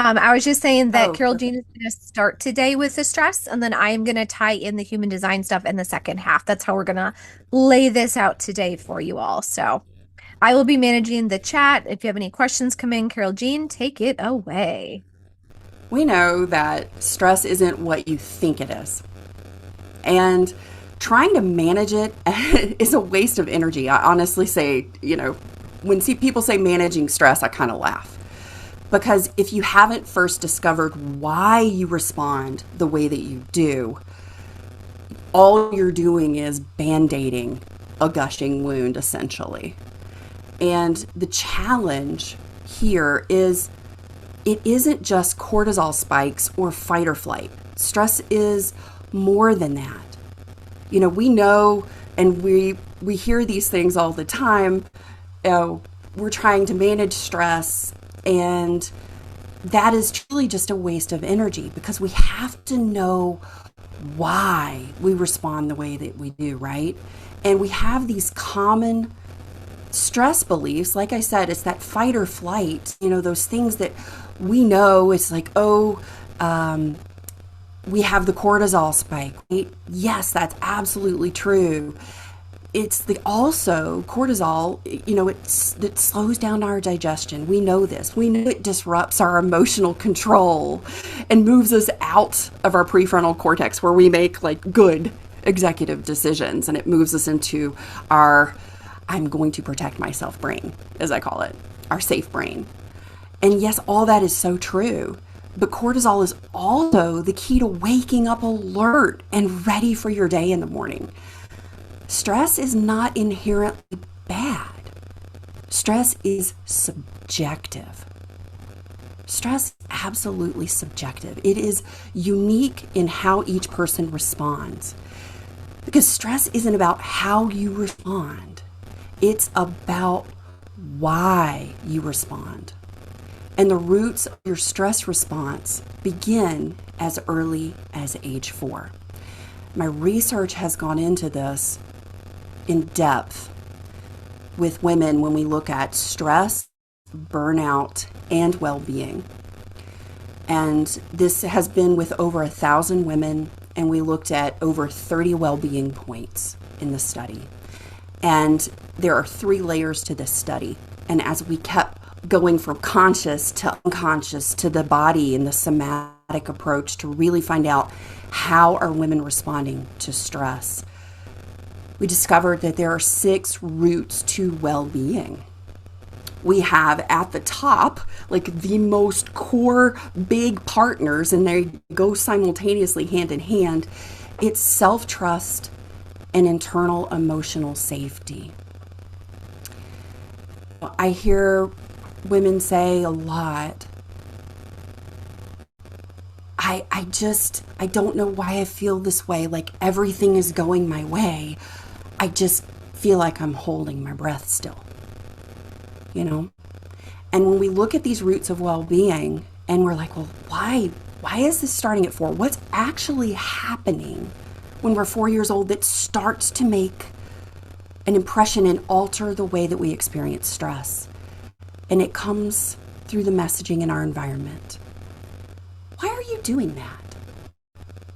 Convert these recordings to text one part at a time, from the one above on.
I was just saying that Oh, Carole Jean perfect. is going to start today with the stress, and then I am going to tie in the human design stuff in the second half. That's how we're going to lay this out today for you all. So I will be managing the chat. If you have any questions come in, Carole Jean, take it away. We know that stress isn't what you think it is. And trying to manage it is a waste of energy. I honestly say, when people say managing stress, I kind of laugh. Because if you haven't first discovered why you respond the way that you do, all you're doing is band aiding a gushing wound, essentially. And the challenge here is it isn't just cortisol spikes or fight or flight. Stress is more than that. We know and we hear these things all the time. We're trying to manage stress, and that is truly just a waste of energy because we have to know why we respond the way that we do, right? And we have these common stress beliefs. Like I said, it's that fight or flight, those things that we know. It's like, we have the cortisol spike, right? Yes, that's absolutely true. It's the also cortisol, it slows down our digestion. We know this. We know it disrupts our emotional control and moves us out of our prefrontal cortex where we make like good executive decisions, and it moves us into our I'm going to protect myself brain, as I call it, our safe brain. And yes, all that is so true. But cortisol is also the key to waking up alert and ready for your day in the morning. Stress is not inherently bad. Stress is subjective. Stress is absolutely subjective. It is unique in how each person responds. Because stress isn't about how you respond, it's about why you respond. And the roots of your stress response begin as early as age 4. My research has gone into this in depth with women when we look at stress, burnout, and well being. And this has been with over 1,000 women, and we looked at over 30 well being points in the study. And there are 3 layers to this study. And as we kept going from conscious to unconscious to the body and the somatic approach to really find out how are women responding to stress, we discovered that there are 6 roots to well-being. We have at the top, like the most core big partners, and they go simultaneously hand in hand. It's self-trust and internal emotional safety. I hear women say a lot, I don't know why I feel this way. Like everything is going my way. I just feel like I'm holding my breath still, you know? And when we look at these roots of well-being and we're like, well, why is this starting at 4? What's actually happening when we're 4 years old that starts to make an impression and alter the way that we experience stress? And it comes through the messaging in our environment. Why are you doing that?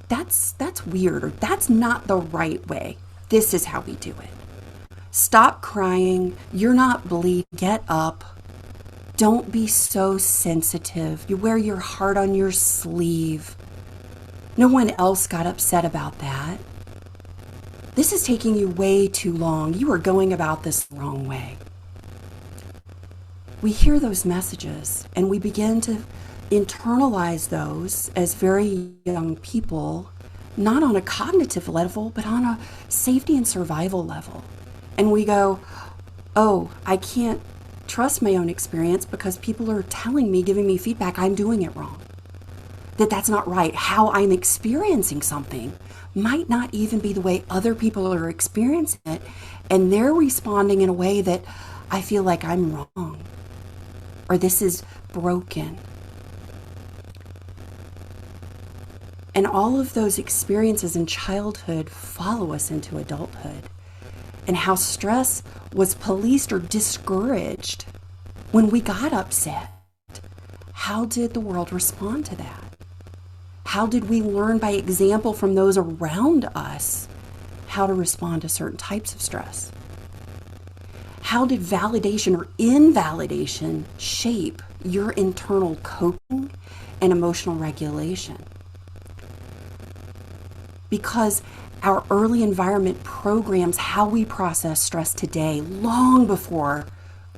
That's weird, or that's not the right way. This is how we do it. Stop crying. You're not bleeding. Get up. Don't be so sensitive. You wear your heart on your sleeve. No one else got upset about that. This is taking you way too long. You are going about this the wrong way. We hear those messages and we begin to internalize those as very young people, not on a cognitive level, but on a safety and survival level. And we go, oh, I can't trust my own experience because people are telling me, giving me feedback, I'm doing it wrong. That's not right. How I'm experiencing something might not even be the way other people are experiencing it. And they're responding in a way that I feel like I'm wrong or this is broken. And all of those experiences in childhood follow us into adulthood. And how stress was policed or discouraged when we got upset. How did the world respond to that? How did we learn by example from those around us how to respond to certain types of stress? How did validation or invalidation shape your internal coping and emotional regulation? Because our early environment programs how we process stress today long before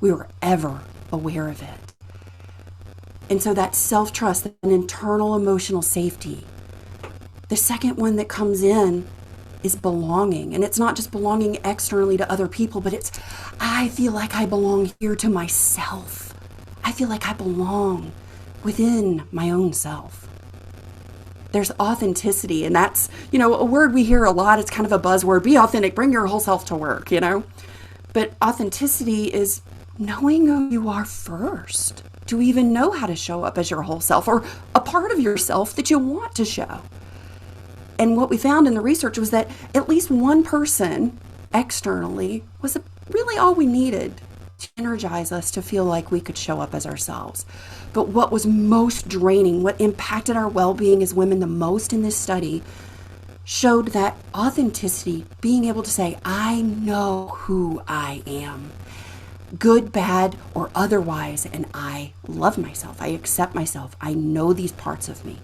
we were ever aware of it. And so that self-trust, that internal emotional safety. The second one that comes in is belonging. And it's not just belonging externally to other people, but it's, I feel like I belong here to myself. I feel like I belong within my own self. There's authenticity, and that's, a word we hear a lot. It's kind of a buzzword. Be authentic, bring your whole self to work, But authenticity is knowing who you are first, to even know how to show up as your whole self or a part of yourself that you want to show. And what we found in the research was that at least one person externally was really all we needed to energize us to feel like we could show up as ourselves. But what was most draining, what impacted our well-being as women the most in this study, showed that authenticity, being able to say, I know who I am, good, bad, or otherwise, and I love myself, I accept myself, I know these parts of me.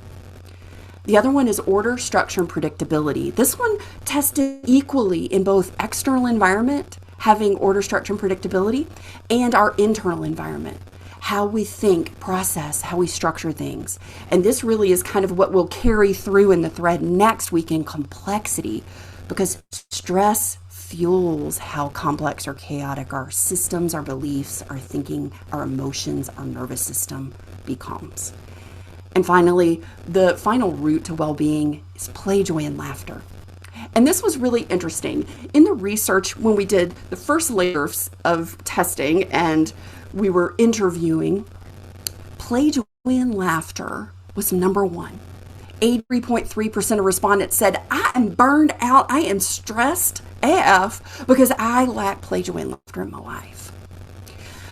The other one is order, structure, and predictability. This one tested equally in both external environment, having order, structure, and predictability, and our internal environment, how we think, process, how we structure things. And this really is kind of what we'll carry through in the thread next week in complexity, because stress fuels how complex or chaotic our systems, our beliefs, our thinking, our emotions, our nervous system becomes. And finally, the final route to well-being is play, joy, and laughter. And this was really interesting. In the research, when we did the first layers of testing and we were interviewing, play, joy, and laughter was number one. 83.3% of respondents said, I am burned out, I am stressed AF because I lack play, joy, and laughter in my life.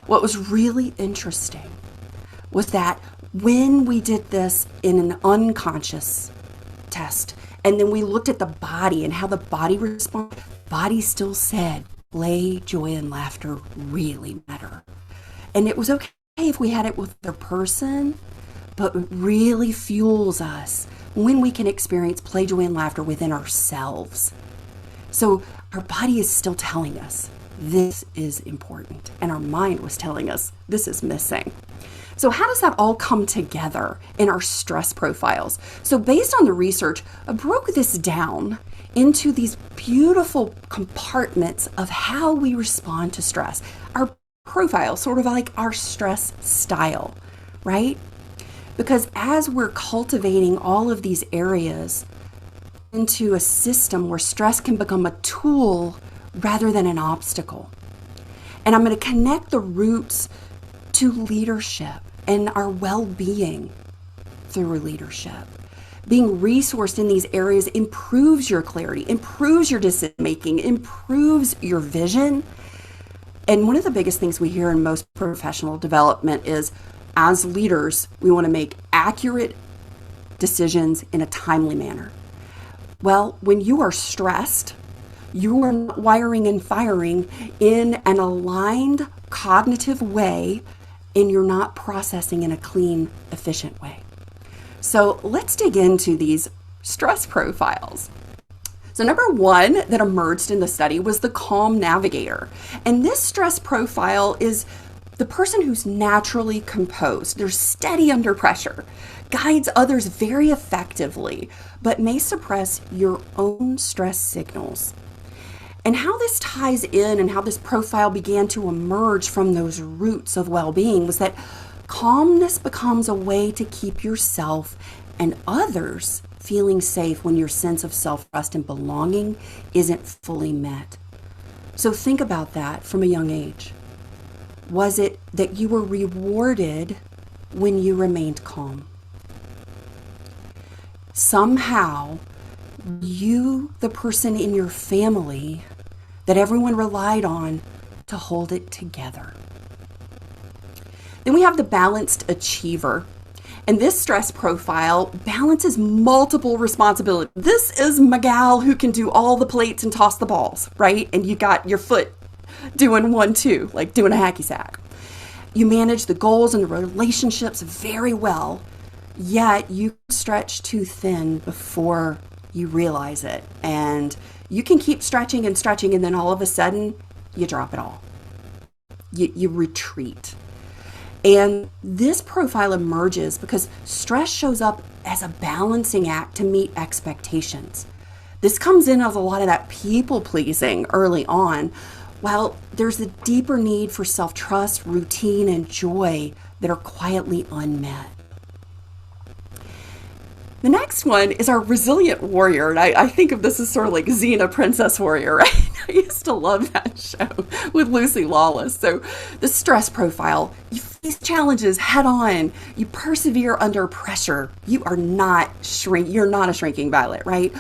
What was really interesting was that when we did this in an unconscious test, and then we looked at the body and how the body responded, body still said play, joy, and laughter really matter. And it was okay if we had it with the person, but it really fuels us when we can experience play, joy, and laughter within ourselves. So our body is still telling us this is important, and our mind was telling us this is missing. So how does that all come together in our stress profiles? So based on the research, I broke this down into these beautiful compartments of how we respond to stress. Our profile, sort of like our stress style, right? Because as we're cultivating all of these areas into a system where stress can become a tool rather than an obstacle. And I'm going to connect the roots to leadership and our well-being through leadership. Being resourced in these areas improves your clarity, improves your decision-making, improves your vision. And one of the biggest things we hear in most professional development is, as leaders, we want to make accurate decisions in a timely manner. Well, when you are stressed, you are not wiring and firing in an aligned cognitive way, and you're not processing in a clean, efficient way. So let's dig into these stress profiles. So number one that emerged in the study was the calm navigator. And this stress profile is the person who's naturally composed. They're steady under pressure, guides others very effectively, but may suppress your own stress signals. And how this ties in and how this profile began to emerge from those roots of well-being was that calmness becomes a way to keep yourself and others feeling safe when your sense of self-trust and belonging isn't fully met. So think about that from a young age. Was it that you were rewarded when you remained calm? Somehow, you, the person in your family that everyone relied on to hold it together. Then we have the balanced achiever. And this stress profile balances multiple responsibilities. This is my gal who can do all the plates and toss the balls, right? And you got your foot doing one, too, like doing a hacky sack. You manage the goals and the relationships very well, yet you stretch too thin before you realize it. And you can keep stretching and stretching, and then all of a sudden, you drop it all. You retreat. And this profile emerges because stress shows up as a balancing act to meet expectations. This comes in as a lot of that people pleasing early on, while there's a deeper need for self-trust, routine, and joy that are quietly unmet. The next one is our resilient warrior. And I think of this as sort of like Xena, Princess Warrior, right? I used to love that show with Lucy Lawless. So the stress profile, you face challenges head on. You persevere under pressure. You're not a shrinking violet, right?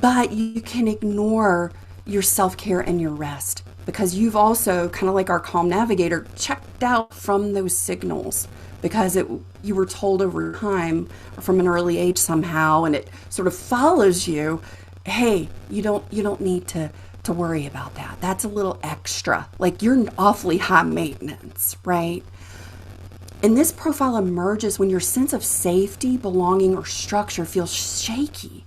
But you can ignore your self-care and your rest because you've also, kind of like our calm navigator, checked out from those signals because you were told over time or from an early age somehow, and it sort of follows you. Hey, you don't need to worry about that. That's a little extra. Like you're awfully high maintenance, right? And this profile emerges when your sense of safety, belonging, or structure feels shaky.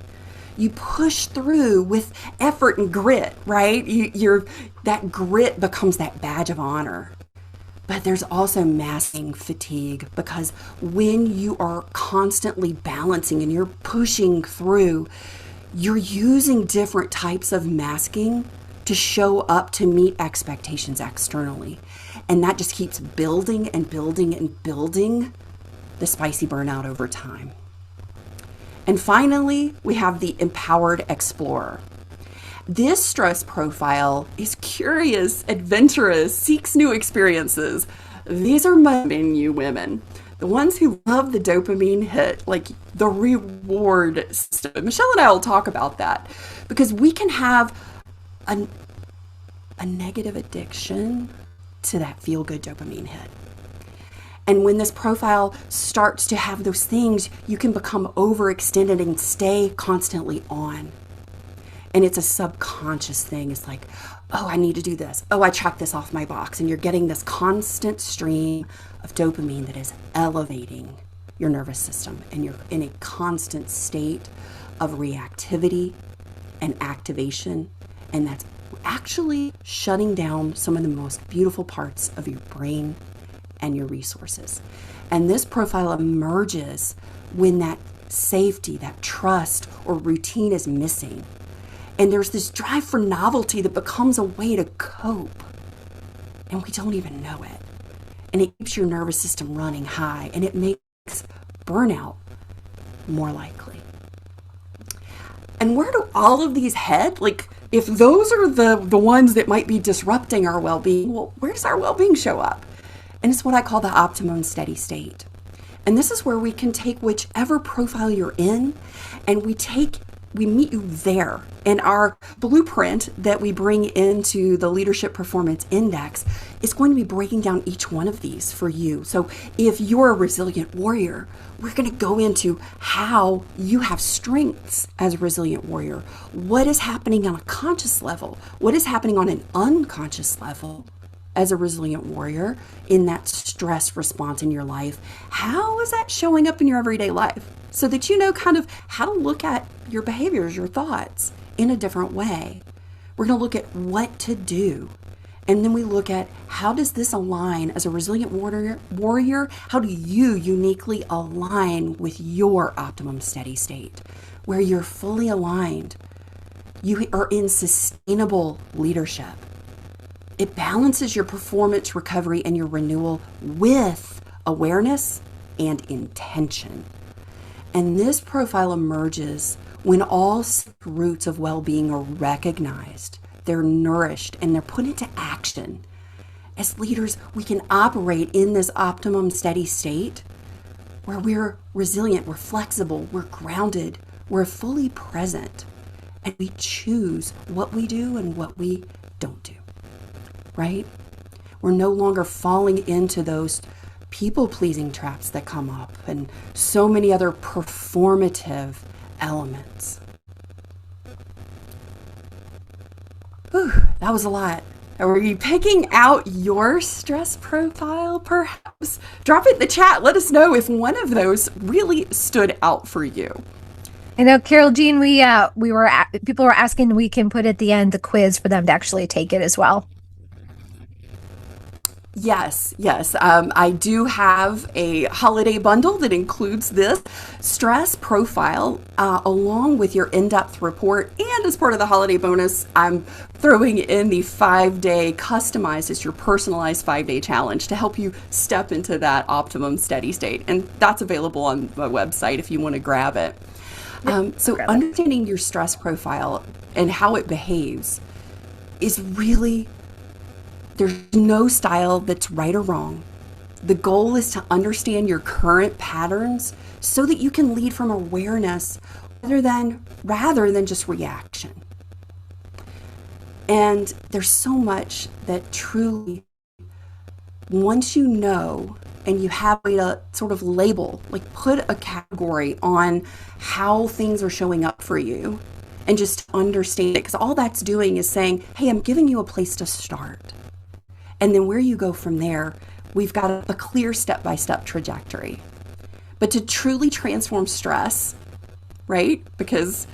You push through with effort and grit, right? That grit becomes that badge of honor. But there's also masking fatigue because when you are constantly balancing and you're pushing through, you're using different types of masking to show up to meet expectations externally. And that just keeps building and building and building the spicy burnout over time. And finally, we have the empowered explorer. This stress profile is curious, adventurous, seeks new experiences. These are my menu women, the ones who love the dopamine hit, like the reward system. Michelle and I will talk about that because we can have a negative addiction to that feel-good dopamine hit. And when this profile starts to have those things, you can become overextended and stay constantly on. And it's a subconscious thing. It's like, oh, I need to do this. Oh, I checked this off my box. And you're getting this constant stream of dopamine that is elevating your nervous system. And you're in a constant state of reactivity and activation. And that's actually shutting down some of the most beautiful parts of your brain and your resources. And this profile emerges when that safety, that trust, or routine is missing. And there's this drive for novelty that becomes a way to cope. And we don't even know it. And it keeps your nervous system running high. And it makes burnout more likely. And where do all of these head? Like, if those are the ones that might be disrupting our well-being, well, where does our well-being show up? And it's what I call the optimum steady state. And this is where we can take whichever profile you're in and we meet you there. And our blueprint that we bring into the Leadership Performance Index is going to be breaking down each one of these for you. So if you're a resilient warrior, we're going to go into how you have strengths as a resilient warrior. What is happening on a conscious level? What is happening on an unconscious level as a resilient warrior in that stress response in your life? How is that showing up in your everyday life? So that you know kind of how to look at your behaviors, your thoughts in a different way. We're going to look at what to do. And then we look at how does this align as a resilient warrior? How do you uniquely align with your optimum steady state where you're fully aligned? You are in sustainable leadership. It balances your performance, recovery, and your renewal with awareness and intention. And this profile emerges when all roots of well-being are recognized, they're nourished, and they're put into action. As leaders, we can operate in this optimum steady state where we're resilient, we're flexible, we're grounded, we're fully present, and we choose what we do and what we don't do, right? We're no longer falling into those people pleasing traps that come up, and so many other performative elements. Whew, that was a lot. Are you picking out your stress profile, perhaps? Drop it in the chat. Let us know if one of those really stood out for you. I know, Carole Jean, people were asking we can put at the end the quiz for them to actually take it as well. Yes, yes. I do have a holiday bundle that includes this stress profile along with your in depth report. And as part of the holiday bonus, I'm throwing in the 5-day customized, it's your personalized 5-day challenge to help you step into that optimum steady state. And that's available on my website if you want to grab it. So, understanding your stress profile and how it behaves is really, there's no style that's right or wrong. The goal is to understand your current patterns so that you can lead from awareness rather than just reaction. And there's so much that truly, once you know and you have a way to sort of label, like put a category on how things are showing up for you and just understand it, because all that's doing is saying, hey, I'm giving you a place to start. And then where you go from there, we've got a clear step-by-step trajectory. But to truly transform stress, right? Because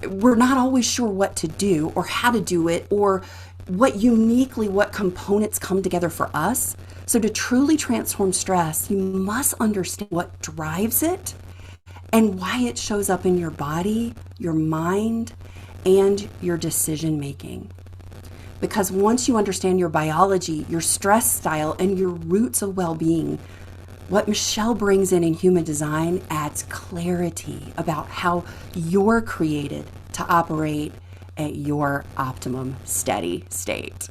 we're not always sure what to do or how to do it or what components come together for us. So to truly transform stress, you must understand what drives it and why it shows up in your body, your mind, and your decision making. Because once you understand your biology, your stress style, and your roots of well-being, what Michelle brings in human design adds clarity about how you're created to operate at your optimum steady state.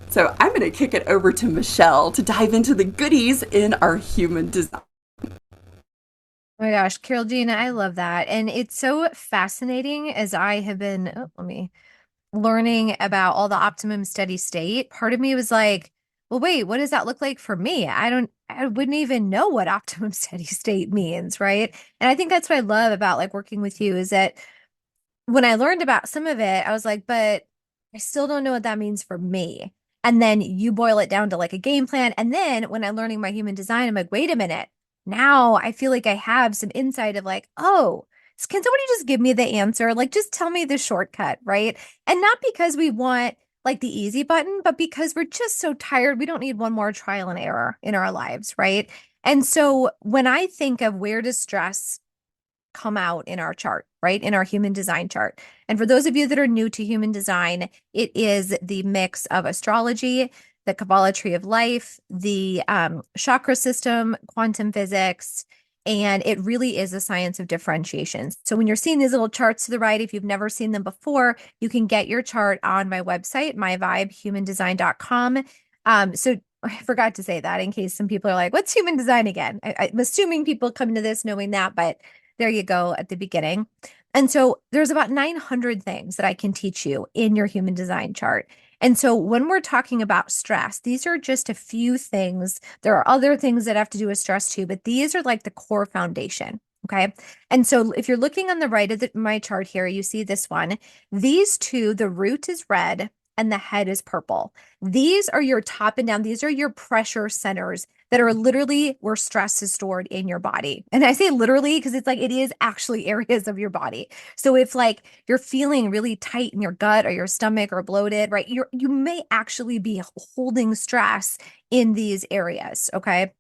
So I'm going to kick it over to Michelle to dive into the goodies in our human design. Oh my gosh, Carole Jean, I love that. And it's so fascinating as I have been, learning about all the optimum steady state. Part of me was like, well, wait, what does that look like for me? I wouldn't even know what optimum steady state means, right? And I think that's what I love about like working with you is that when I learned about some of it, I was like, but I still don't know what that means for me. And then you boil it down to like a game plan. And then when I'm learning my human design, I'm like, wait a minute. Now I feel like I have some insight of like, oh, can somebody just give me the answer? Like, just tell me the shortcut, right? And not because we want like the easy button, but because we're just so tired. We don't need one more trial and error in our lives, right? And so when I think of where does stress come out in our chart, right? In our human design chart. And for those of you that are new to human design, it is the mix of astrology, the Kabbalah tree of life, the chakra system, quantum physics, and it really is a science of differentiation. So when you're seeing these little charts to the right, if you've never seen them before, you can get your chart on my website, myvibehumandesign.com. So I forgot to say that in case some people are like, what's human design again? I'm assuming people come into this knowing that, but there you go at the beginning. And so there's about 900 things that I can teach you in your human design chart. And so when we're talking about stress, these are just a few things. There are other things that have to do with stress too, but these are like the core foundation. Okay. And so if you're looking on the right of my chart here, you see this one. These two, the root is red and the head is purple. These are your top and down. These are your pressure centers that are literally where stress is stored in your body. And I say literally because it's like it is actually areas of your body. So if like you're feeling really tight in your gut or your stomach or bloated, right? You may actually be holding stress in these areas, okay?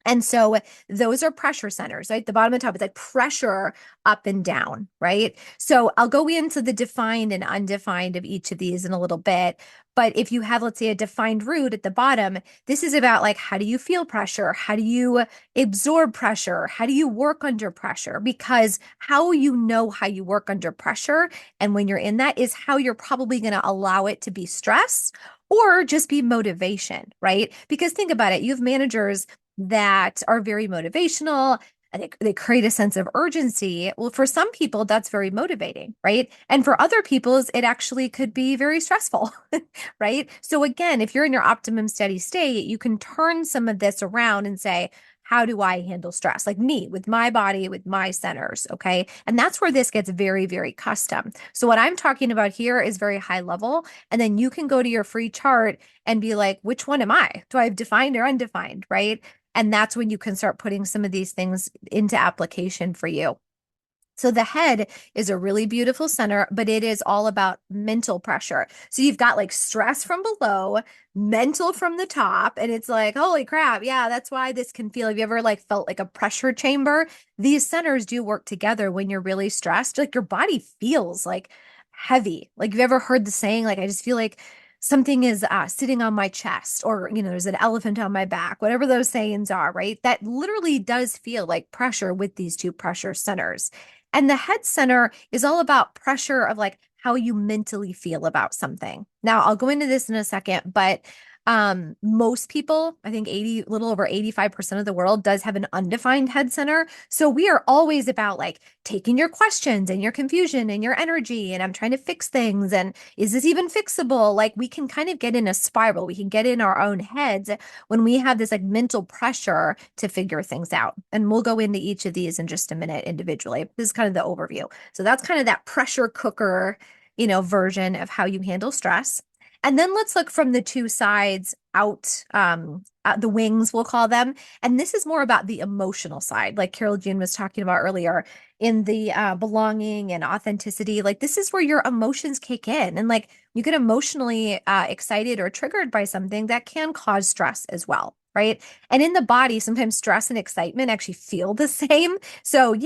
And so those are pressure centers, right? The bottom and top is like pressure up and down, right? So I'll go into the defined and undefined of each of these in a little bit. But if you have, let's say, a defined root at the bottom, this is about like, how do you feel pressure? How do you absorb pressure? How do you work under pressure? Because how you know how you work under pressure and when you're in that is how you're probably going to allow it to be stress or just be motivation, right? Because think about it, you have managers that are very motivational. and they create a sense of urgency. Well, for some people, that's very motivating, right? And for other people's, it actually could be very stressful, right? So again, if you're in your optimum steady state, you can turn some of this around and say, how do I handle stress? Like me, with my body, with my centers, okay? And that's where this gets very, very custom. So what I'm talking about here is very high level. And then you can go to your free chart and be like, which one am I? Do I have defined or undefined, right? And that's when you can start putting some of these things into application for you. So the head is a really beautiful center, but it is all about mental pressure. So you've got like stress from below, mental from the top, and it's like, holy crap, yeah, that's why this can feel. Have you ever like felt like a pressure chamber? These centers do work together when you're really stressed. Like your body feels like heavy. Like you've ever heard the saying, like, I just feel like something is sitting on my chest, or, there's an elephant on my back, whatever those sayings are, right? That literally does feel like pressure with these two pressure centers. And the head center is all about pressure of like how you mentally feel about something. Now, I'll go into this in a second, but most people, I think 80, little over 85% of the world does have an undefined head center. So we are always about like taking your questions and your confusion and your energy, and I'm trying to fix things. And is this even fixable? Like we can kind of get in a spiral. We can get in our own heads when we have this like mental pressure to figure things out. And we'll go into each of these in just a minute individually. This is kind of the overview. So that's kind of that pressure cooker, version of how you handle stress. And then let's look from the two sides out, the wings, we'll call them. And this is more about the emotional side, like Carole Jean was talking about earlier in the belonging and authenticity. Like this is where your emotions kick in. And like you get emotionally excited or triggered by something that can cause stress as well. Right. And in the body, sometimes stress and excitement actually feel the same. So,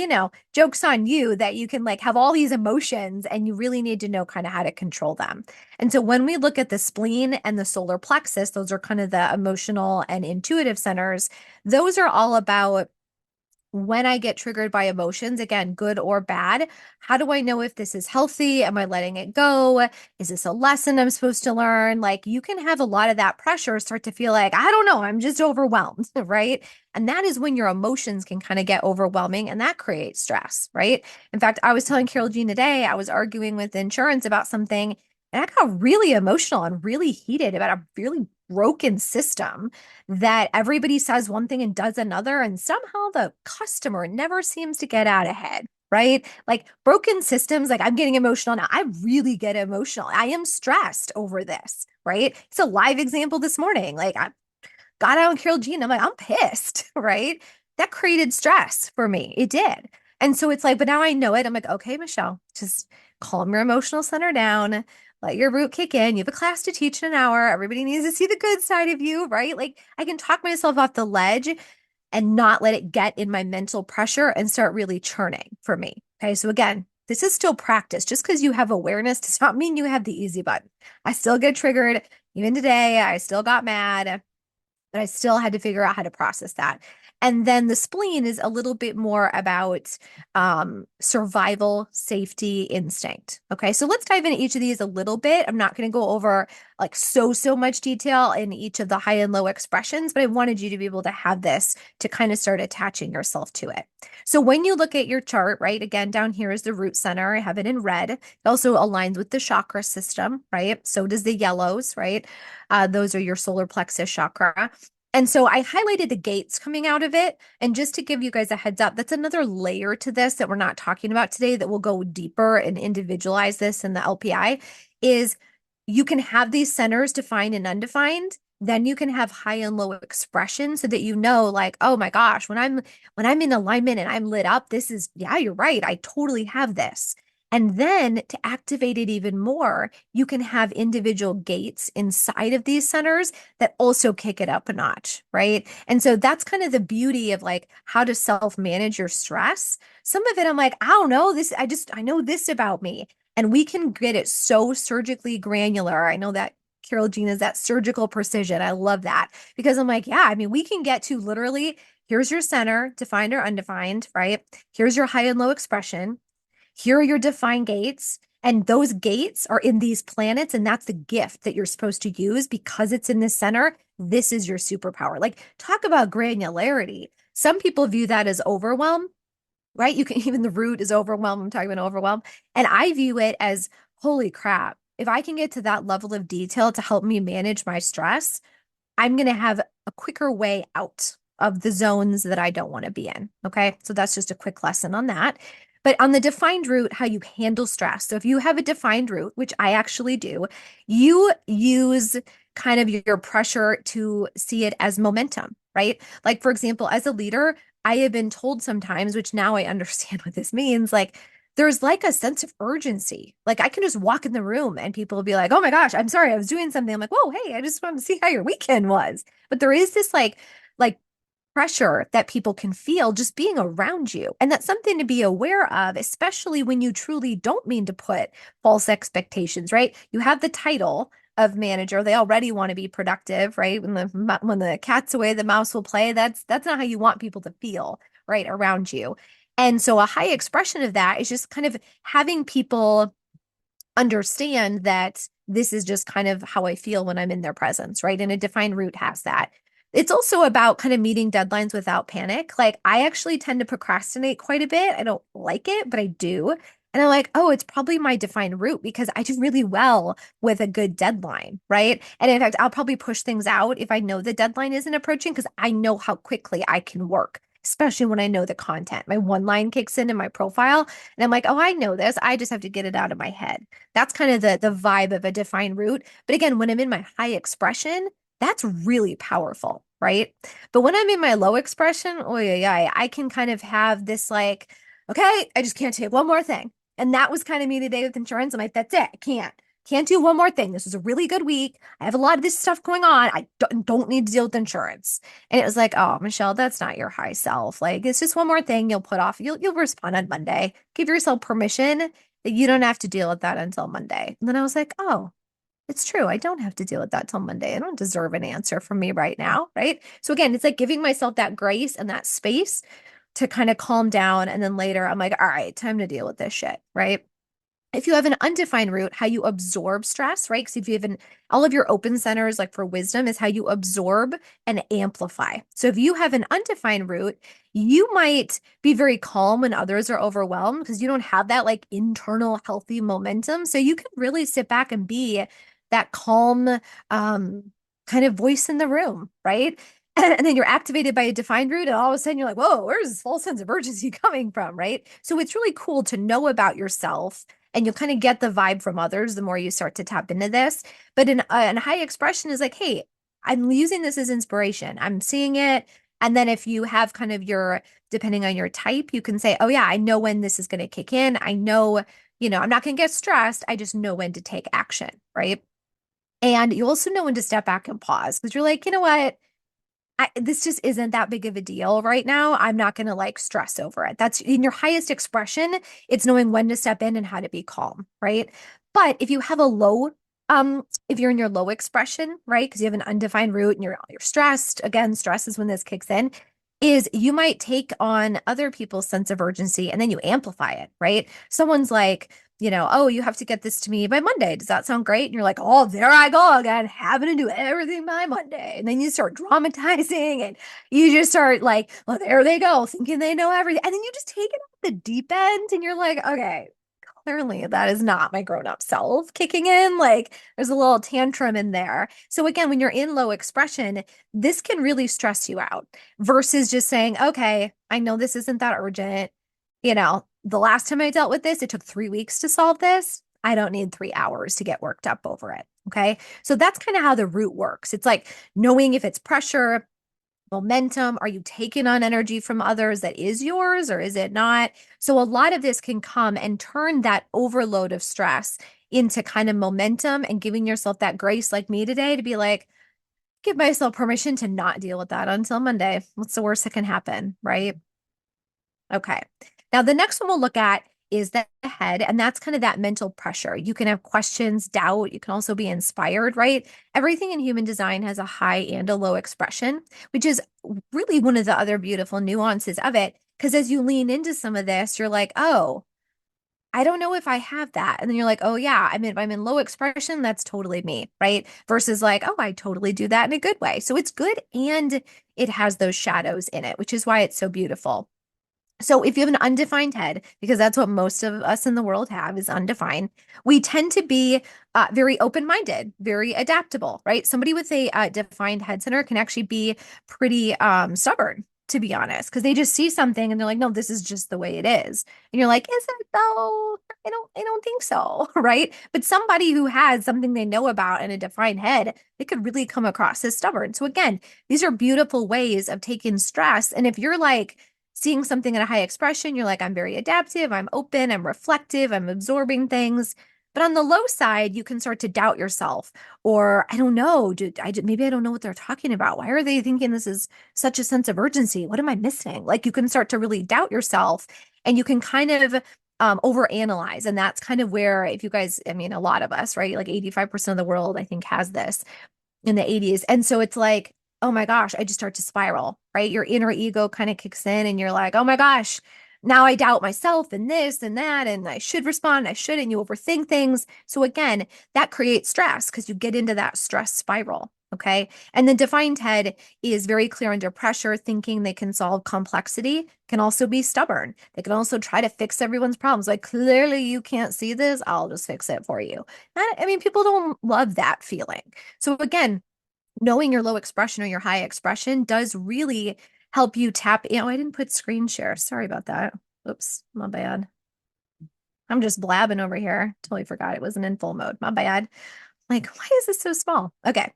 joke's on you that you can like have all these emotions and you really need to know kind of how to control them. And so when we look at the spleen and the solar plexus, those are kind of the emotional and intuitive centers. Those are all about when I get triggered by emotions, again, good or bad, how do I know if this is healthy? Am I letting it go? Is this a lesson I'm supposed to learn? Like you can have a lot of that pressure start to feel like, I don't know, I'm just overwhelmed, right? And that is when your emotions can kind of get overwhelming and that creates stress, right? In fact, I was telling Carole Jean today, I was arguing with insurance about something and I got really emotional and really heated about a really broken system that everybody says one thing and does another, and somehow the customer never seems to get out ahead, right? Like broken systems, like I'm getting emotional now. I really get emotional. I am stressed over this, right? It's a live example this morning. Like I got out on Carole Jean. I'm like, I'm pissed, right? That created stress for me. It did. And so it's like, but now I know it. I'm like, okay, Michelle, just calm your emotional center down. Let your root kick in. You have a class to teach in an hour. Everybody needs to see the good side of you, right? Like I can talk myself off the ledge and not let it get in my mental pressure and start really churning for me. Okay. So again, this is still practice. Just because you have awareness does not mean you have the easy button. I still get triggered. Even today, I still got mad, but I still had to figure out how to process that. And then the spleen is a little bit more about survival, safety, instinct. Okay, so let's dive into each of these a little bit. I'm not going to go over like so much detail in each of the high and low expressions, but I wanted you to be able to have this to kind of start attaching yourself to it. So when you look at your chart, right, again, down here is the root center. I have it in red. It also aligns with the chakra system, right? So does the yellows, right? Those are your solar plexus chakra. And so I highlighted the gates coming out of it. And just to give you guys a heads up, that's another layer to this that we're not talking about today that will go deeper and individualize this in the LPI is you can have these centers defined and undefined. Then you can have high and low expression so that you know, like, oh my gosh, when I'm in alignment and I'm lit up, this is, yeah, you're right. I totally have this. And then to activate it even more, you can have individual gates inside of these centers that also kick it up a notch, right? And so that's kind of the beauty of like how to self-manage your stress. Some of it I'm like, I don't know, I know this about me. And we can get it so surgically granular. I know that Carole Jean is that surgical precision. I love that because I'm like, yeah, I mean, we can get to literally here's your center, defined or undefined, right? Here's your high and low expression. Here are your defined gates. And those gates are in these planets. And that's the gift that you're supposed to use because it's in the center. This is your superpower. Like, talk about granularity. Some people view that as overwhelm, right? You can even the root is overwhelm. I'm talking about overwhelm. And I view it as holy crap. If I can get to that level of detail to help me manage my stress, I'm going to have a quicker way out of the zones that I don't want to be in. Okay. So that's just a quick lesson on that. But on the defined route, how you handle stress. So if you have a defined route, which I actually do, you use kind of your pressure to see it as momentum, right? Like, for example, as a leader, I have been told sometimes, which now I understand what this means, like, there's like a sense of urgency. Like I can just walk in the room and people will be like, "Oh my gosh, I'm sorry, I was doing something." I'm like, "Whoa, hey, I just wanted to see how your weekend was." But there is this like pressure that people can feel just being around you. And that's something to be aware of, especially when you truly don't mean to put false expectations, right? You have the title of manager. They already want to be productive, right? When the cat's away, the mouse will play. That's not how you want people to feel, right, around you. And so a high expression of that is just kind of having people understand that this is just kind of how I feel when I'm in their presence, right? And a defined route has that. It's also about kind of meeting deadlines without panic. Like I actually tend to procrastinate quite a bit. I don't like it, but I do. And I'm like, oh, it's probably my defined route because I do really well with a good deadline, right? And in fact, I'll probably push things out if I know the deadline isn't approaching because I know how quickly I can work, especially when I know the content. My one line kicks in my profile, and I'm like, oh, I know this. I just have to get it out of my head. That's kind of the vibe of a defined route. But again, when I'm in my high expression, that's really powerful, right? But when I'm in my low expression, oh yeah, yeah, I can kind of have this like, okay, I just can't take one more thing. And that was kind of me today with insurance. I'm like, that's it. I can't do one more thing. This was a really good week. I have a lot of this stuff going on. I don't need to deal with insurance. And it was like, oh, Michelle, that's not your high self. Like, it's just one more thing you'll put off. You'll respond on Monday. Give yourself permission that you don't have to deal with that until Monday. And then I was like, oh, it's true. I don't have to deal with that till Monday. I don't deserve an answer from me right now. Right. So again, it's like giving myself that grace and that space to kind of calm down. And then later I'm like, all right, time to deal with this shit. Right. If you have an undefined root, how you absorb stress, right? Because if you have all of your open centers, like for wisdom, is how you absorb and amplify. So if you have an undefined root, you might be very calm when others are overwhelmed because you don't have that like internal healthy momentum. So you can really sit back and be that calm, kind of voice in the room, right? And then you're activated by a defined root, and all of a sudden you're like, whoa, where's this false sense of urgency coming from, right? So it's really cool to know about yourself and you'll kind of get the vibe from others the more you start to tap into this. But an high expression is like, hey, I'm using this as inspiration. I'm seeing it. And then if you have kind of your, depending on your type, you can say, oh, yeah, I know when this is going to kick in. I know, I'm not going to get stressed. I just know when to take action, right? And you also know when to step back and pause because you're like, you know what? This just isn't that big of a deal right now. I'm not going to like stress over it. That's in your highest expression. It's knowing when to step in and how to be calm, right? But if you have a low, if you're in your low expression, right? Because you have an undefined root and you're stressed. Again, stress is when this kicks in. Is you might take on other people's sense of urgency and then you amplify it, right? Someone's like, oh, you have to get this to me by Monday. Does that sound great? And you're like, oh, there I go again, having to do everything by Monday. And then you start dramatizing and you just start like, well, there they go, thinking they know everything. And then you just take it off the deep end and you're like, okay, clearly that is not my grown-up self kicking in. Like there's a little tantrum in there. So again, when you're in low expression, this can really stress you out versus just saying, okay, I know this isn't that urgent. The last time I dealt with this, it took 3 weeks to solve this. I don't need 3 hours to get worked up over it. Okay. So that's kind of how the root works. It's like knowing if it's pressure, momentum. Are you taking on energy from others that is yours or is it not? So a lot of this can come and turn that overload of stress into kind of momentum and giving yourself that grace like me today to be like, give myself permission to not deal with that until Monday. What's the worst that can happen, right? Okay. Now, the next one we'll look at is the head, and that's kind of that mental pressure. You can have questions, doubt. You can also be inspired, right? Everything in human design has a high and a low expression, which is really one of the other beautiful nuances of it. Because as you lean into some of this, you're like, oh, I don't know if I have that. And then you're like, oh yeah, I'm in low expression, that's totally me, right? Versus like, oh, I totally do that in a good way. So it's good and it has those shadows in it, which is why it's so beautiful. So if you have an undefined head, because that's what most of us in the world have is undefined, we tend to be very open-minded, very adaptable, right? Somebody with a defined head center can actually be pretty stubborn, to be honest, because they just see something and they're like, no, this is just the way it is. And you're like, is it though? I don't think so, right? But somebody who has something they know about in a defined head, they could really come across as stubborn. So again, these are beautiful ways of taking stress. And if you're like, seeing something in a high expression, you're like, I'm very adaptive, I'm open, I'm reflective, I'm absorbing things. But on the low side, you can start to doubt yourself. Or I don't know, maybe I don't know what they're talking about. Why are they thinking this is such a sense of urgency? What am I missing? Like you can start to really doubt yourself and you can kind of overanalyze. And that's kind of where, if you guys, I mean, a lot of us, right? Like 85% of the world, I think, has this in the 80s. And so it's like, oh my gosh, I just start to spiral, right? Your inner ego kind of kicks in and you're like, oh my gosh, now I doubt myself and this and that, and I should respond, I shouldn't. You overthink things. So again, that creates stress because you get into that stress spiral. Okay. And the defined head is very clear under pressure, thinking they can solve complexity, can also be stubborn. They can also try to fix everyone's problems. Like, clearly you can't see this. I'll just fix it for you. I mean, people don't love that feeling. So again, knowing your low expression or your high expression does really help you tap. I didn't put screen share. Sorry about that. Oops, my bad. I'm just blabbing over here. Totally forgot it wasn't in full mode. My bad. Like, why is this so small? Okay.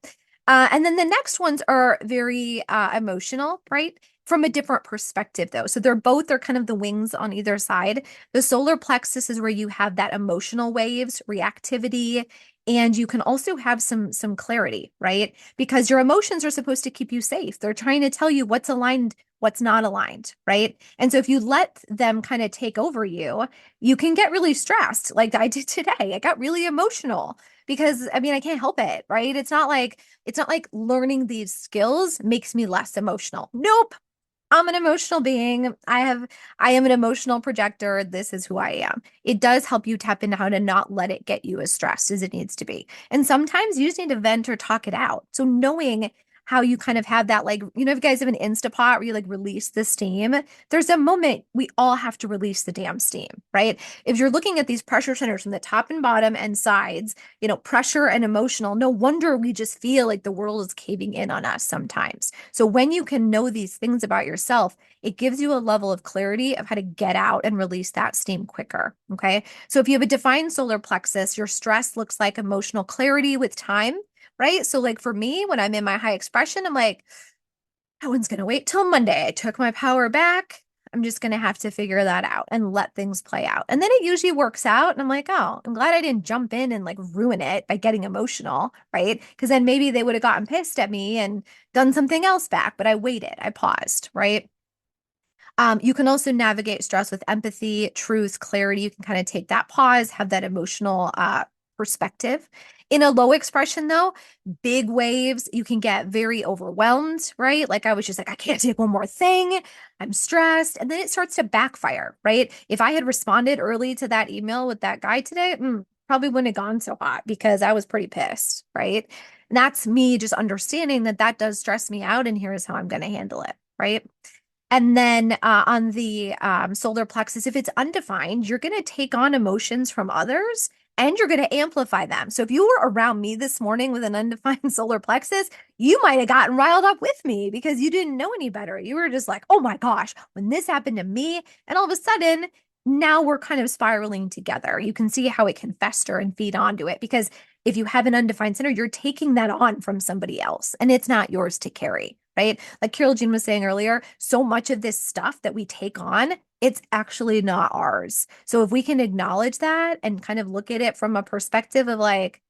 And then the next ones are very emotional, right? From a different perspective, though. So they're kind of the wings on either side. The solar plexus is where you have that emotional waves, reactivity, and you can also have some clarity, right? Because your emotions are supposed to keep you safe. They're trying to tell you what's aligned, what's not aligned, right? And so if you let them kind of take over you, you can get really stressed, like I did today. I got really emotional because I mean, I can't help it, right? It's not like learning these skills makes me less emotional. Nope. I'm an emotional being. I am an emotional projector. This is who I am. It does help you tap into how to not let it get you as stressed as it needs to be. And sometimes you just need to vent or talk it out. So knowing how you kind of have that, like, if you guys have an Instapot where you like release the steam, there's a moment we all have to release the damn steam, right? If you're looking at these pressure centers from the top and bottom and sides, pressure and emotional, no wonder we just feel like the world is caving in on us sometimes. So when you can know these things about yourself, it gives you a level of clarity of how to get out and release that steam quicker. Okay. So if you have a defined solar plexus, your stress looks like emotional clarity with time, right? So like for me, when I'm in my high expression, I'm like, that one's going to wait till Monday. I took my power back. I'm just going to have to figure that out and let things play out. And then it usually works out. And I'm like, oh, I'm glad I didn't jump in and like ruin it by getting emotional, right? Because then maybe they would have gotten pissed at me and done something else back, but I waited, I paused, right? You can also navigate stress with empathy, truth, clarity. You can kind of take that pause, have that emotional perspective. In a low expression, though, big waves, you can get very overwhelmed, right? Like I was just like, I can't take one more thing. I'm stressed. And then it starts to backfire, right? If I had responded early to that email with that guy today, probably wouldn't have gone so hot because I was pretty pissed, right? And that's me just understanding that that does stress me out, and here's how I'm going to handle it, right? And then on the solar plexus, if it's undefined, you're going to take on emotions from others and you're going to amplify them. So if you were around me this morning with an undefined solar plexus, you might have gotten riled up with me because you didn't know any better. You were just like, oh my gosh, when this happened to me, and all of a sudden, now we're kind of spiraling together. You can see how it can fester and feed onto it because if you have an undefined center, you're taking that on from somebody else and it's not yours to carry, right? Like Carole Jean was saying earlier, so much of this stuff that we take on, it's actually not ours. So if we can acknowledge that and kind of look at it from a perspective of like,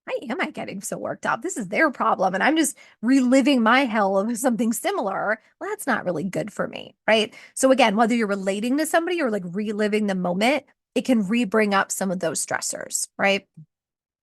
why am I getting so worked up? This is their problem. And I'm just reliving my hell of something similar. Well, that's not really good for me, right? So again, whether you're relating to somebody or like reliving the moment, it can re-bring up some of those stressors, right?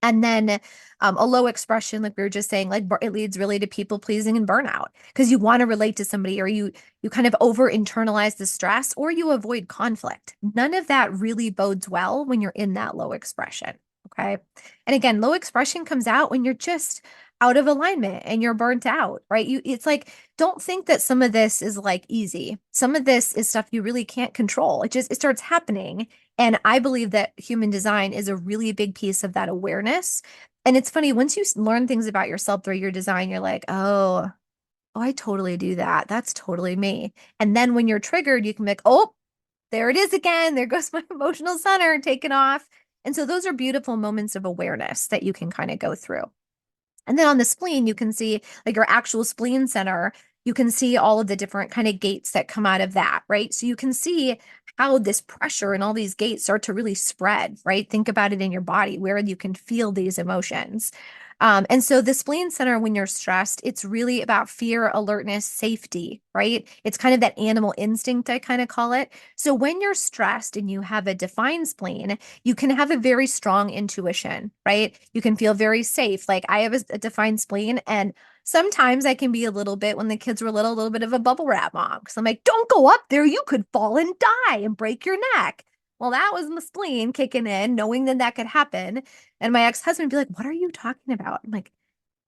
And then a low expression, like we were just saying, like it leads really to people pleasing and burnout because you want to relate to somebody, or you kind of over internalize the stress, or you avoid conflict. None of that really bodes well when you're in that low expression. Okay. And again, low expression comes out when you're just out of alignment and you're burnt out, right? It's like, don't think that some of this is like easy. Some of this is stuff you really can't control. It starts happening, and I believe that human design is a really big piece of that awareness. And it's funny, once you learn things about yourself through your design, you're like, oh, I totally do that. That's totally me. And then when you're triggered, you can be like, oh, there it is again. There goes my emotional center taken off. And so those are beautiful moments of awareness that you can kind of go through. And then on the spleen, you can see like your actual spleen center, you can see all of the different kind of gates that come out of that, right? So you can see how this pressure and all these gates start to really spread, right? Think about it in your body where you can feel these emotions. And so the spleen center, when you're stressed, it's really about fear, alertness, safety, right? It's kind of that animal instinct, I kind of call it. So when you're stressed and you have a defined spleen, you can have a very strong intuition, right? You can feel very safe. Like I have a defined spleen, and sometimes I can be a little bit, when the kids were little, a little bit of a bubble wrap mom. Because I'm like, don't go up there. You could fall and die and break your neck. Well, that was my spleen kicking in, knowing that that could happen. And my ex-husband would be like, what are you talking about? I'm like,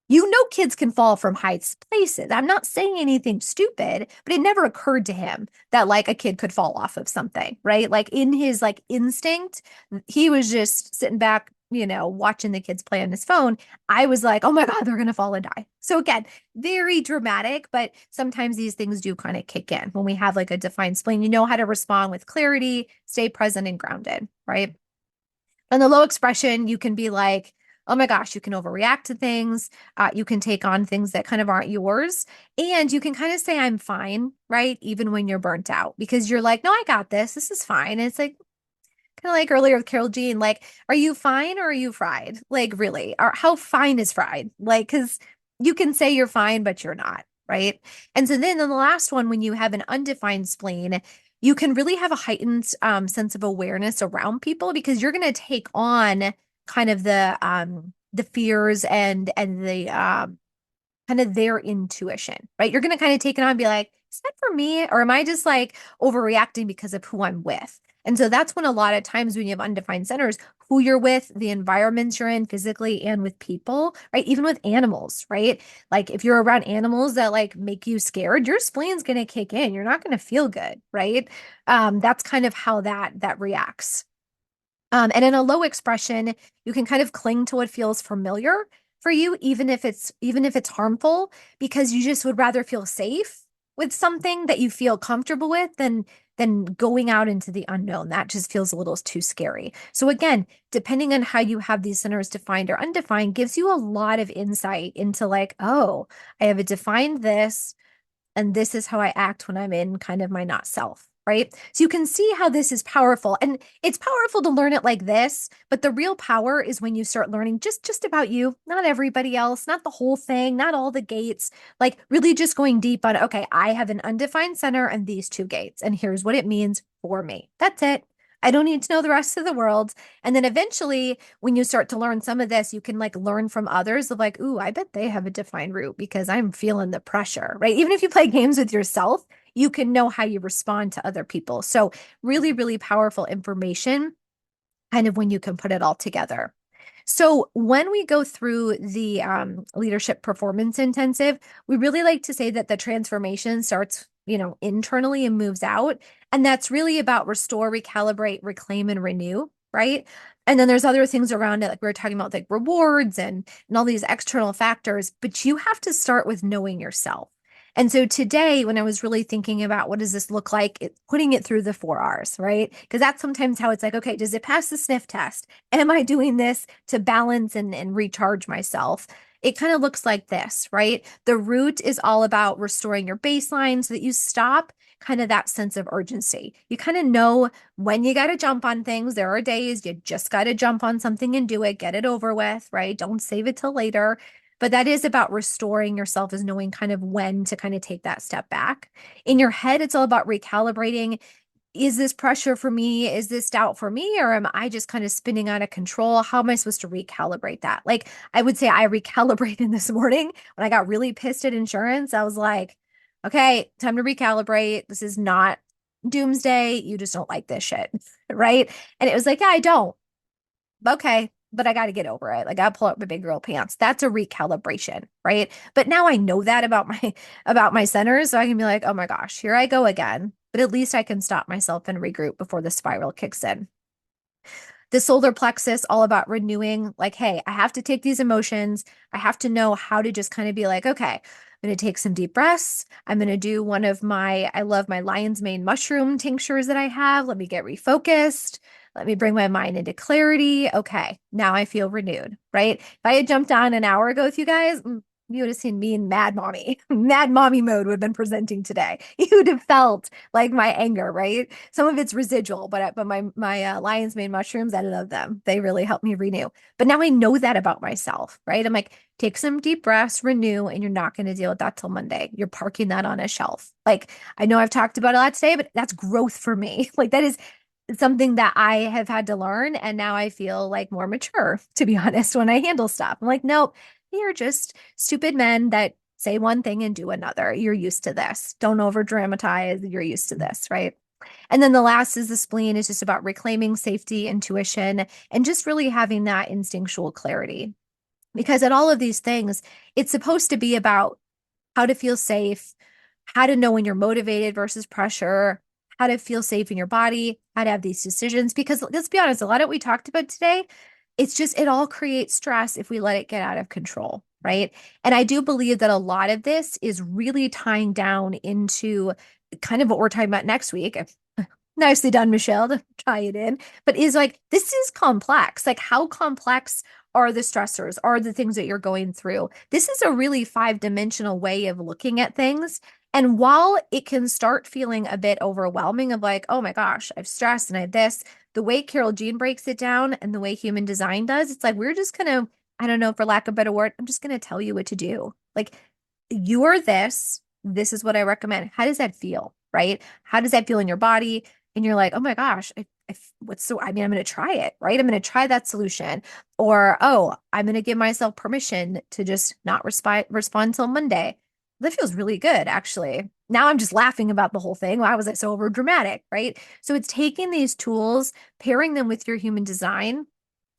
you know, kids can fall from heights places. I'm not saying anything stupid, but it never occurred to him that like a kid could fall off of something, right? Like in his like instinct, he was just sitting back, watching the kids play on his phone. I was like, oh my God, they're going to fall and die. So again, very dramatic, but sometimes these things do kind of kick in when we have like a defined spleen. You know how to respond with clarity, stay present and grounded, right? And the low expression, you can be like, oh my gosh, you can overreact to things. You can take on things that kind of aren't yours. And you can kind of say, I'm fine, right? Even when you're burnt out, because you're like, no, I got this. This is fine. And it's like, kind of like earlier with Carole Jean, like, are you fine or are you fried? Like, really? Or how fine is fried? Like, because you can say you're fine, but you're not, right? And so then in the last one, when you have an undefined spleen, you can really have a heightened sense of awareness around people because you're going to take on kind of the fears and the kind of their intuition, right? You're going to kind of take it on and be like, is that for me? Or am I just like overreacting because of who I'm with? And so that's when a lot of times when you have undefined centers, who you're with, the environments you're in physically and with people, right? Even with animals, right? Like if you're around animals that like make you scared, your spleen's going to kick in. You're not going to feel good, right? That's kind of how that reacts. And in a low expression, you can kind of cling to what feels familiar for you, even if it's harmful, because you just would rather feel safe with something that you feel comfortable with than going out into the unknown. That just feels a little too scary. So again, depending on how you have these centers defined or undefined, gives you a lot of insight into like, oh, I have a defined this and this is how I act when I'm in kind of my not self, right? So you can see how this is powerful. And it's powerful to learn it like this, but the real power is when you start learning just about you, not everybody else, not the whole thing, not all the gates, like really just going deep on, okay, I have an undefined center and these two gates, and here's what it means for me. That's it. I don't need to know the rest of the world. And then eventually, when you start to learn some of this, you can like learn from others of like, ooh, I bet they have a defined route because I'm feeling the pressure, right? Even if you play games with yourself, you can know how you respond to other people. So, really, really powerful information, kind of when you can put it all together. So, when we go through the leadership performance intensive, we really like to say that the transformation starts, internally and moves out. And that's really about restore, recalibrate, reclaim, and renew, right? And then there's other things around it, like we were talking about, like rewards and all these external factors, but you have to start with knowing yourself. And so today, when I was really thinking about what does this look like, putting it through the 4 R's, right? Because that's sometimes how it's like, okay, does it pass the sniff test? Am I doing this to balance and recharge myself? It kind of looks like this, right? The root is all about restoring your baseline so that you stop kind of that sense of urgency. You kind of know when you got to jump on things. There are days you just got to jump on something and do it, get it over with, right? Don't save it till later. But that is about restoring yourself, is knowing kind of when to kind of take that step back. In your head, it's all about recalibrating. is this pressure for me? Is this doubt for me? Or am I just kind of spinning out of control? How am I supposed to recalibrate that? Like, I would say I recalibrated this morning when I got really pissed at insurance. I was like, okay, time to recalibrate. This is not doomsday. You just don't like this shit. Right. And it was like, yeah, I don't. Okay, but I got to get over it. Like I pull up my big girl pants. That's a recalibration, right? But now I know that about my about my centers, so I can be like, "Oh my gosh, here I go again." But at least I can stop myself and regroup before the spiral kicks in. The solar plexus, all about renewing, like, hey, I have to take these emotions. I have to know how to just kind of be like, okay, I'm going to take some deep breaths. I'm going to do one of my, I love my lion's mane mushroom tinctures that I have. Let me get refocused. Let me bring my mind into clarity. Okay, now I feel renewed, right? If I had jumped on an hour ago with you guys, you would have seen me in mad mommy. Mad mommy mode would have been presenting today. You would have felt like my anger, right? Some of it's residual, but my lion's mane mushrooms, I love them. They really help me renew. But now I know that about myself, right? I'm like, take some deep breaths, renew, and you're not going to deal with that till Monday. You're parking that on a shelf. Like I know I've talked about it a lot today, but that's growth for me. Like that is something that I have had to learn, and now I feel like more mature, to be honest, when I handle stuff. I'm like, nope, you're just stupid men that say one thing and do another. You're used to this. Don't over dramatize. You're used to this, right? And then the last is the spleen is just about reclaiming safety, intuition, and just really having that instinctual clarity. Because at all of these things, it's supposed to be about how to feel safe, how to know when you're motivated versus pressure, how to feel safe in your body, how to have these decisions. Because let's be honest, a lot of what we talked about today, it's just, it all creates stress if we let it get out of control, right? And I do believe that a lot of this is really tying down into kind of what we're talking about next week. Nicely done, Michelle, to tie it in. But is like, this is complex. Like, how complex are the stressors, are the things that you're going through? This is a really five-dimensional way of looking at things. And while it can start feeling a bit overwhelming of like, oh my gosh, I've stressed and I have this, the way Carole Jean breaks it down and the way human design does, it's like, we're just going to, I don't know, for lack of a better word, I'm just going to tell you what to do. Like, you're this, this is what I recommend. How does that feel? Right? How does that feel in your body? And you're like, oh my gosh, what's so, I mean, I'm going to try it, right? I'm going to try that solution. Or, oh, I'm going to give myself permission to just not respond till Monday. That feels really good, actually. Now I'm just laughing about the whole thing. Why was I so over dramatic, right? So it's taking these tools, pairing them with your human design.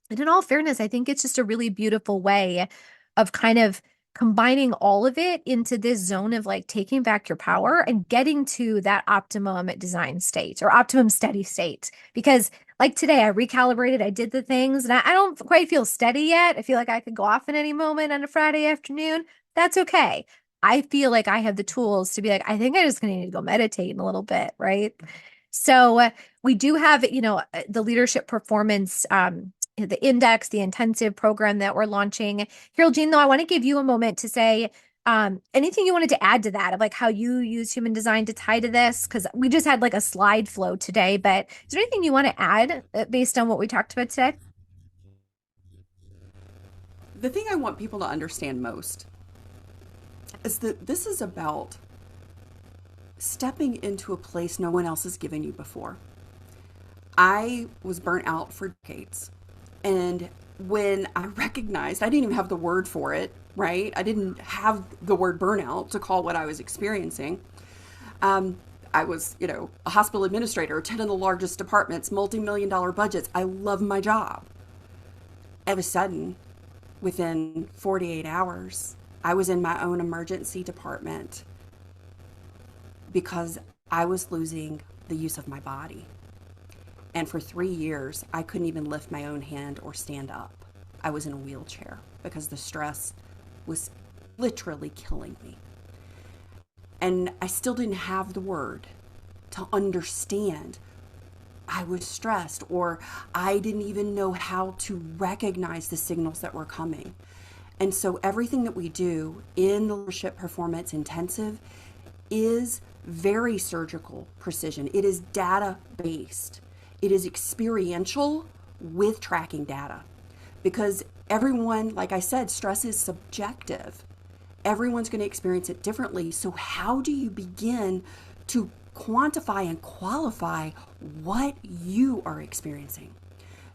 And in all fairness, I think it's just a really beautiful way of kind of combining all of it into this zone of like taking back your power and getting to that optimum design state or optimum steady state. Because like today, I recalibrated, I did the things, and I don't quite feel steady yet. I feel like I could go off at any moment on a Friday afternoon. That's okay. I feel like I have the tools to be like, I think I just gonna need to go meditate in a little bit, right? So we do have, the leadership performance the index, the intensive program that we're launching. Carole Jean, though, I want to give you a moment to say anything you wanted to add to that of like how you use human design to tie to this, because we just had like a slide flow today, but is there anything you want to add based on what we talked about today? The thing I want people to understand most is that this is about stepping into a place no one else has given you before. I was burnt out for decades. And when I recognized, I didn't even have the word for it, right? I didn't have the word burnout to call what I was experiencing. I was, a hospital administrator, 10 of the largest departments, multi-million-dollar budgets. I love my job. All of a sudden, within 48 hours, I was in my own emergency department because I was losing the use of my body. And for 3 years, I couldn't even lift my own hand or stand up. I was in a wheelchair because the stress was literally killing me. And I still didn't have the word to understand I was stressed, or I didn't even know how to recognize the signals that were coming. And so everything that we do in the leadership performance intensive is very surgical precision. It is data based. It is experiential with tracking data, because everyone, like I said, stress is subjective. Everyone's going to experience it differently. So how do you begin to quantify and qualify what you are experiencing.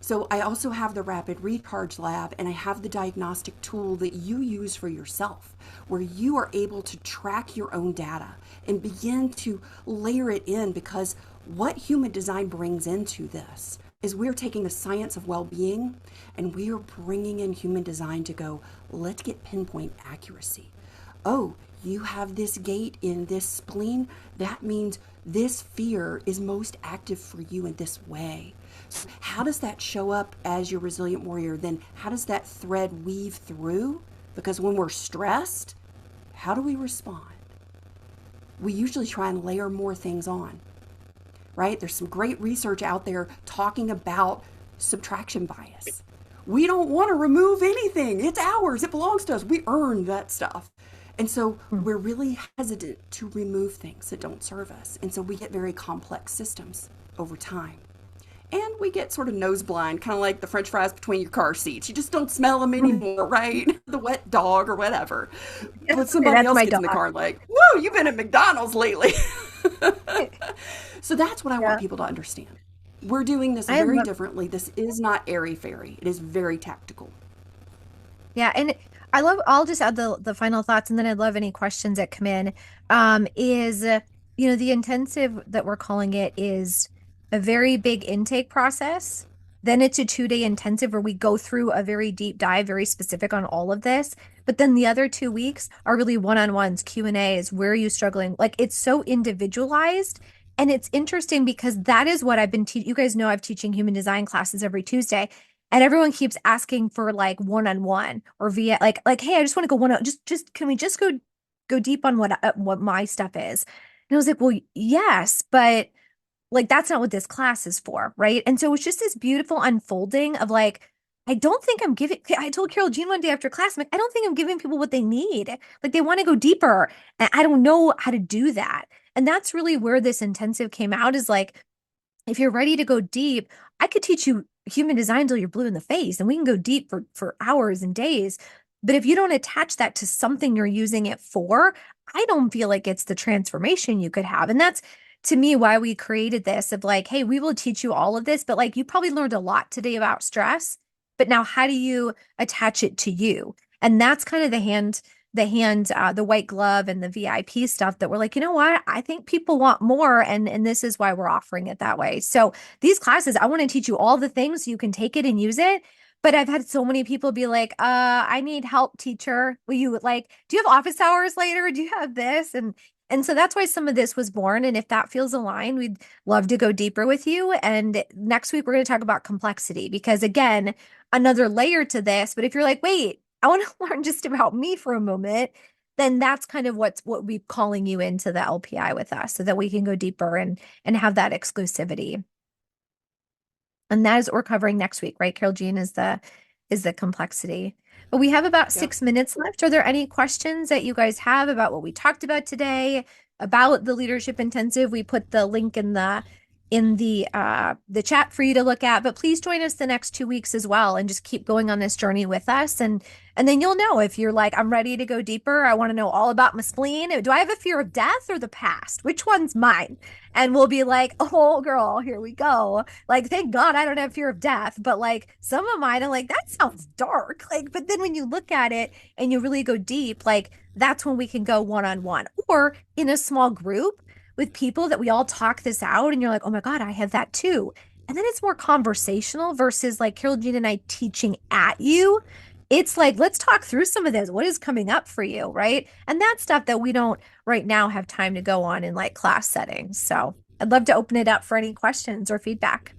So I also have the rapid recharge lab, and I have the diagnostic tool that you use for yourself, where you are able to track your own data and begin to layer it in, because what human design brings into this is we're taking the science of well-being and we are bringing in human design to go, let's get pinpoint accuracy. Oh, you have this gate in this spleen. That means this fear is most active for you in this way. So how does that show up as your resilient warrior? Then how does that thread weave through? Because when we're stressed, how do we respond? We usually try and layer more things on, right? There's some great research out there talking about subtraction bias. We don't want to remove anything. It's ours. It belongs to us. We earned that stuff. And so we're really hesitant to remove things that don't serve us. And so we get very complex systems over time. And we get sort of nose blind, kind of like the French fries between your car seats. You just don't smell them anymore, right? The wet dog or whatever. But somebody That's else my gets in dog. the car like, whoa, you've been at McDonald's lately. So that's what I want Yeah. people to understand. We're doing this I very love differently. This is not airy fairy. It is very tactical. Yeah, and I'll just add the final thoughts and then I'd love any questions that come in. Is the intensive that we're calling it is a very big intake process. Then it's a 2-day intensive where we go through a very deep dive, very specific on all of this. But then the other 2 weeks are really one-on-ones, Q&As. Where are you struggling? Like it's so individualized. And it's interesting because that is what I've been teaching. You guys know I'm teaching human design classes every Tuesday. And everyone keeps asking for like one-on-one or via like, hey, I just want to go one on just can we just go deep on what my stuff is? And I was like, well, yes, but like that's not what this class is for, right? And so it's just this beautiful unfolding of like, I don't think I'm giving. I told Carole Jean one day after class, I'm like, I don't think I'm giving people what they need. Like they want to go deeper, and I don't know how to do that. And that's really where this intensive came out is like if you're ready to go deep, I could teach you human design till you're blue in the face and we can go deep for hours and days. But if you don't attach that to something you're using it for, I don't feel like it's the transformation you could have. And that's to me why we created this of like, hey, we will teach you all of this, but like you probably learned a lot today about stress, but now how do you attach it to you? And that's kind of the white glove and the VIP stuff that we're like, you know what? I think people want more. And this is why we're offering it that way. So these classes, I want to teach you all the things so you can take it and use it. But I've had so many people be like, I need help, teacher. Will you like, do you have office hours later? Do you have this? And so that's why some of this was born. And if that feels aligned, we'd love to go deeper with you. And next week, we're going to talk about complexity because, again, another layer to this. But if you're like, wait, I want to learn just about me for a moment, then that's kind of what we're calling you into the LPI with us so that we can go deeper and have that exclusivity. And that is what we're covering next week, right? Carole Jean is the complexity. But we have about Yep. 6 minutes left. Are there any questions that you guys have about what we talked about today, about the leadership intensive? We put the link in the chat for you to look at. But please join us the next 2 weeks as well and just keep going on this journey with us. And then you'll know if you're like, I'm ready to go deeper. I want to know all about my spleen. Do I have a fear of death or the past? Which one's mine? And we'll be like, oh girl, here we go. Like, thank God I don't have fear of death. But like some of mine, I'm like, that sounds dark. Like, but then when you look at it and you really go deep, like that's when we can go one-on-one or in a small group with people that we all talk this out and you're like, oh my God, I have that too. And then it's more conversational versus like Carole Jean and I teaching at you. It's like, let's talk through some of this. What is coming up for you, right? And that's stuff that we don't right now have time to go on in like class settings. So I'd love to open it up for any questions or feedback.